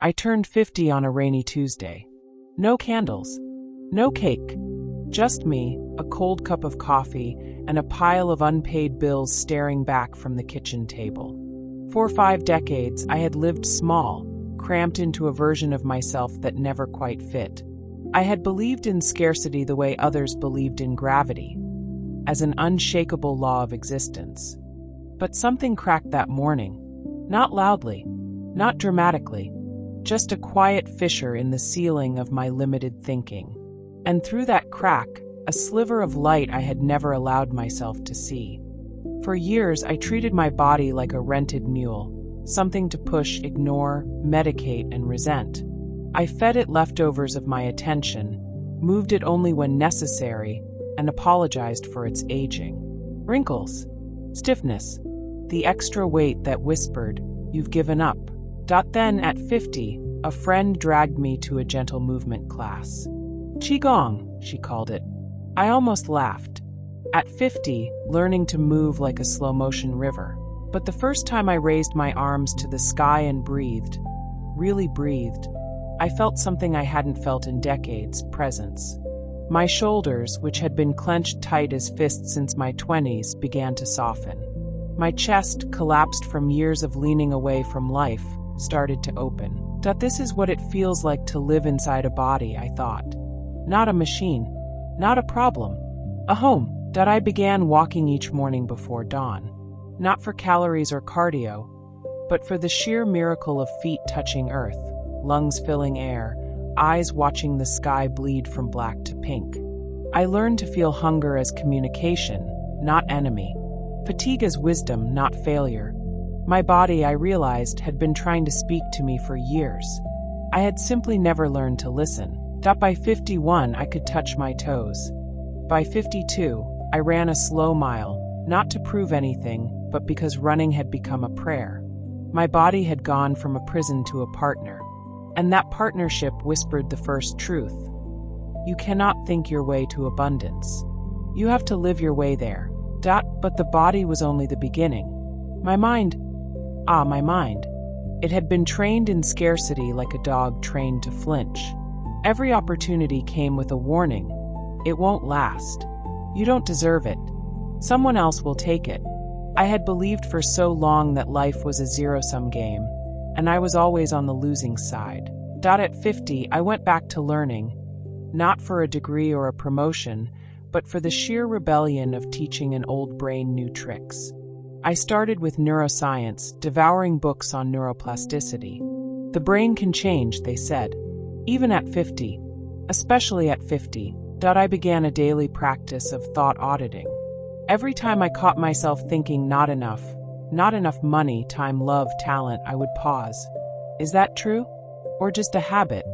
I turned 50 on a rainy Tuesday. No candles, no cake, just me, a cold cup of coffee, and a pile of unpaid bills staring back from the kitchen table. For 5 decades, I had lived small, cramped into a version of myself that never quite fit. I had believed in scarcity the way others believed in gravity, as an unshakable law of existence. But something cracked that morning. Not loudly, not dramatically, just a quiet fissure in the ceiling of my limited thinking. And through that crack, a sliver of light I had never allowed myself to see. For years, I treated my body like a rented mule, something to push, ignore, medicate, and resent. I fed it leftovers of my attention, moved it only when necessary, and apologized for its aging. Wrinkles, stiffness, the extra weight that whispered, "You've given up." Then, at 50, a friend dragged me to a gentle movement class. Qigong, she called it. I almost laughed. At 50, learning to move like a slow-motion river. But the first time I raised my arms to the sky and breathed, really breathed, I felt something I hadn't felt in decades: presence. My shoulders, which had been clenched tight as fists since my 20s, began to soften. My chest, collapsed from years of leaning away from life, started to open. This is what it feels like to live inside a body, I thought. Not a machine, not a problem, a home. I began walking each morning before dawn, not for calories or cardio, but for the sheer miracle of feet touching earth, lungs filling air, eyes watching the sky bleed from black to pink. I learned to feel hunger as communication, not enemy, fatigue as wisdom, not failure. My body, I realized, had been trying to speak to me for years. I had simply never learned to listen. By 51, I could touch my toes. By 52, I ran a slow mile, not to prove anything, but because running had become a prayer. My body had gone from a prison to a partner, and that partnership whispered the first truth. You cannot think your way to abundance. You have to live your way there. But the body was only the beginning. My mind. My mind. It had been trained in scarcity like a dog trained to flinch. Every opportunity came with a warning. It won't last. You don't deserve it. Someone else will take it. I had believed for so long that life was a zero-sum game, and I was always on the losing side. At 50, I went back to learning, not for a degree or a promotion, but for the sheer rebellion of teaching an old brain new tricks. I started with neuroscience, devouring books on neuroplasticity. The brain can change, they said, even at 50, especially at 50. I began a daily practice of thought auditing. Every time I caught myself thinking not enough money, time, love, talent, I would pause. Is that true? Or just a habit?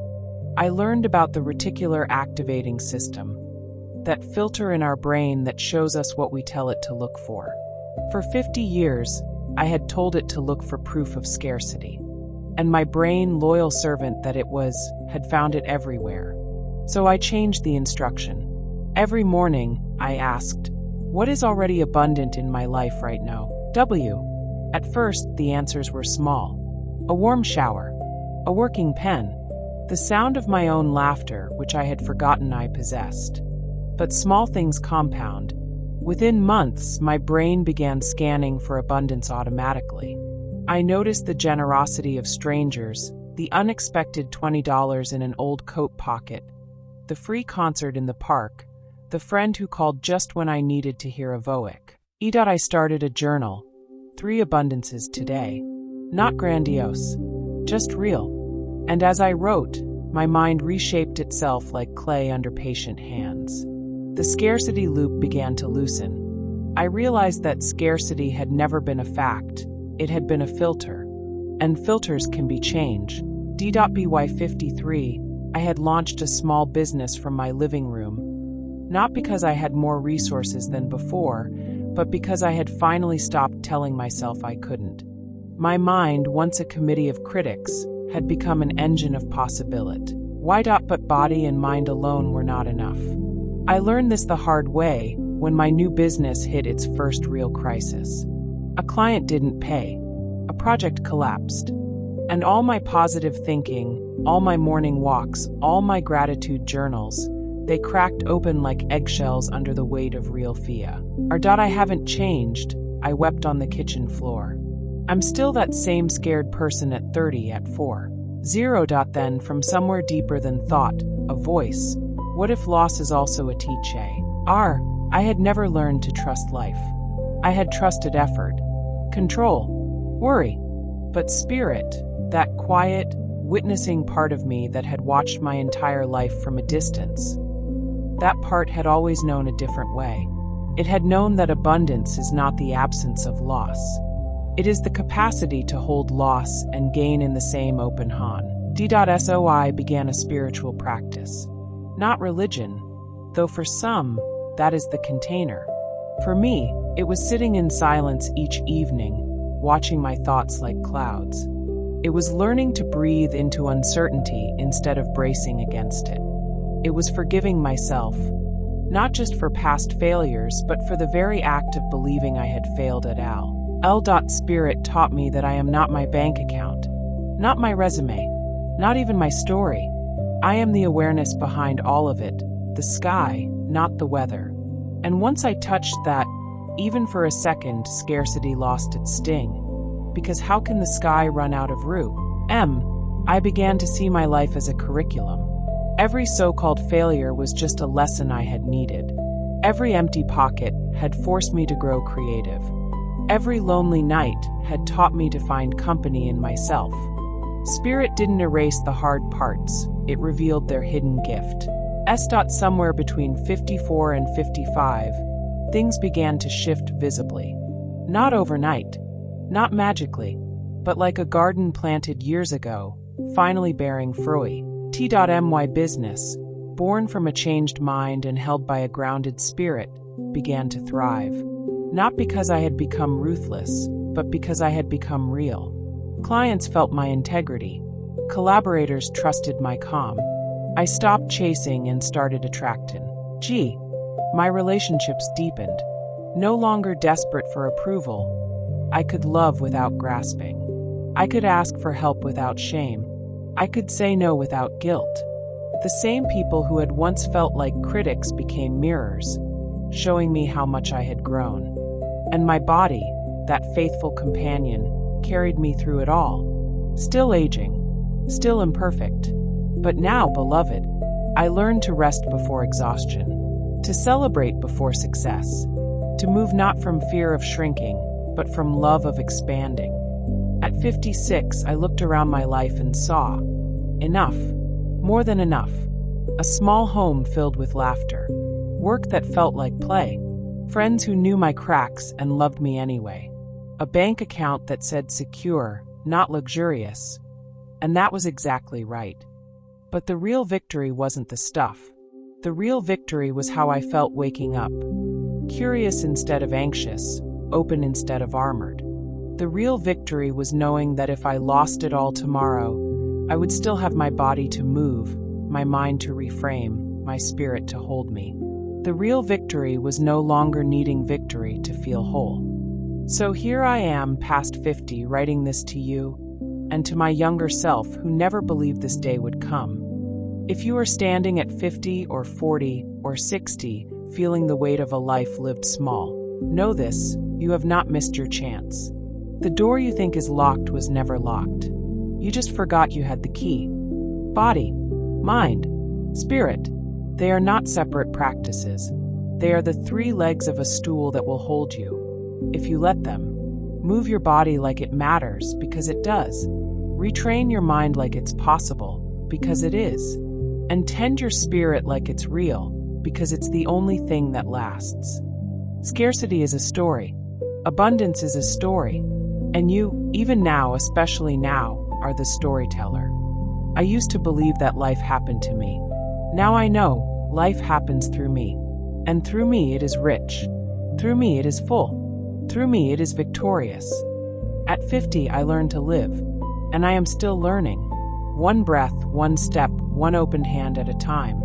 I learned about the reticular activating system, that filter in our brain that shows us what we tell it to look for. For 50 years, I had told it to look for proof of scarcity. And my brain, loyal servant that it was, had found it everywhere. So I changed the instruction. Every morning, I asked, what is already abundant in my life right now? At first, the answers were small. A warm shower. A working pen. The sound of my own laughter, which I had forgotten I possessed. But small things compound. Within months, my brain began scanning for abundance automatically. I noticed the generosity of strangers, the unexpected $20 in an old coat pocket, the free concert in the park, the friend who called just when I needed to hear a Voic. I started a journal. 3 abundances today. Not grandiose, just real. And as I wrote, my mind reshaped itself like clay under patient hands. The scarcity loop began to loosen. I realized that scarcity had never been a fact. It had been a filter. And filters can be changed. By 53, I had launched a small business from my living room. Not because I had more resources than before, but because I had finally stopped telling myself I couldn't. My mind, once a committee of critics, had become an engine of possibility. But body and mind alone were not enough. I learned this the hard way when my new business hit its first real crisis. A client didn't pay. A project collapsed. And all my positive thinking, all my morning walks, all my gratitude journals, they cracked open like eggshells under the weight of real fear. I haven't changed, I wept on the kitchen floor. I'm still that same scared person at 30 at 4. Then, from somewhere deeper than thought, a voice. What if loss is also a teacher? I had never learned to trust life. I had trusted effort, control, worry. But spirit, that quiet, witnessing part of me that had watched my entire life from a distance, that part had always known a different way. It had known that abundance is not the absence of loss. It is the capacity to hold loss and gain in the same open hand. D.SOI began a spiritual practice. Not religion, though for some, that is the container. For me, it was sitting in silence each evening, watching my thoughts like clouds. It was learning to breathe into uncertainty instead of bracing against it. It was forgiving myself, not just for past failures, but for the very act of believing I had failed at all. Spirit taught me that I am not my bank account, not my resume, not even my story. I am the awareness behind all of it, the sky, not the weather. And once I touched that, even for a second, scarcity lost its sting. Because how can the sky run out of root? I began to see my life as a curriculum. Every so-called failure was just a lesson I had needed. Every empty pocket had forced me to grow creative. Every lonely night had taught me to find company in myself. Spirit didn't erase the hard parts, it revealed their hidden gift. Somewhere between 54 and 55, things began to shift visibly. Not overnight, not magically, but like a garden planted years ago, finally bearing fruit. T.my business, born from a changed mind and held by a grounded spirit, began to thrive. Not because I had become ruthless, but because I had become real. Clients felt my integrity. Collaborators trusted my calm. I stopped chasing and started attracting. My relationships deepened. No longer desperate for approval, I could love without grasping. I could ask for help without shame. I could say no without guilt. The same people who had once felt like critics became mirrors, showing me how much I had grown. And my body, that faithful companion, carried me through it all. Still aging, still imperfect. But now, beloved, I learned to rest before exhaustion, to celebrate before success, to move not from fear of shrinking, but from love of expanding. At 56, I looked around my life and saw enough, more than enough. A small home filled with laughter, work that felt like play, friends who knew my cracks and loved me anyway, a bank account that said secure, not luxurious. And that was exactly right. But the real victory wasn't the stuff. The real victory was how I felt waking up, curious instead of anxious, open instead of armored. The real victory was knowing that if I lost it all tomorrow, I would still have my body to move, my mind to reframe, my spirit to hold me. The real victory was no longer needing victory to feel whole. So here I am, past 50, writing this to you, and to my younger self who never believed this day would come. If you are standing at 50 or 40 or 60, feeling the weight of a life lived small, know this, you have not missed your chance. The door you think is locked was never locked. You just forgot you had the key. Body, mind, spirit, they are not separate practices. They are the three legs of a stool that will hold you, if you let them. Move your body like it matters, because it does. Retrain your mind like it's possible, because it is. And tend your spirit like it's real, because it's the only thing that lasts. Scarcity is a story. Abundance is a story. And you, even now, especially now, are the storyteller. I used to believe that life happened to me. Now I know, life happens through me. And through me it is rich. Through me it is full. Through me it is victorious. At 50 I learned to live. And I am still learning. One breath, one step, one open hand at a time.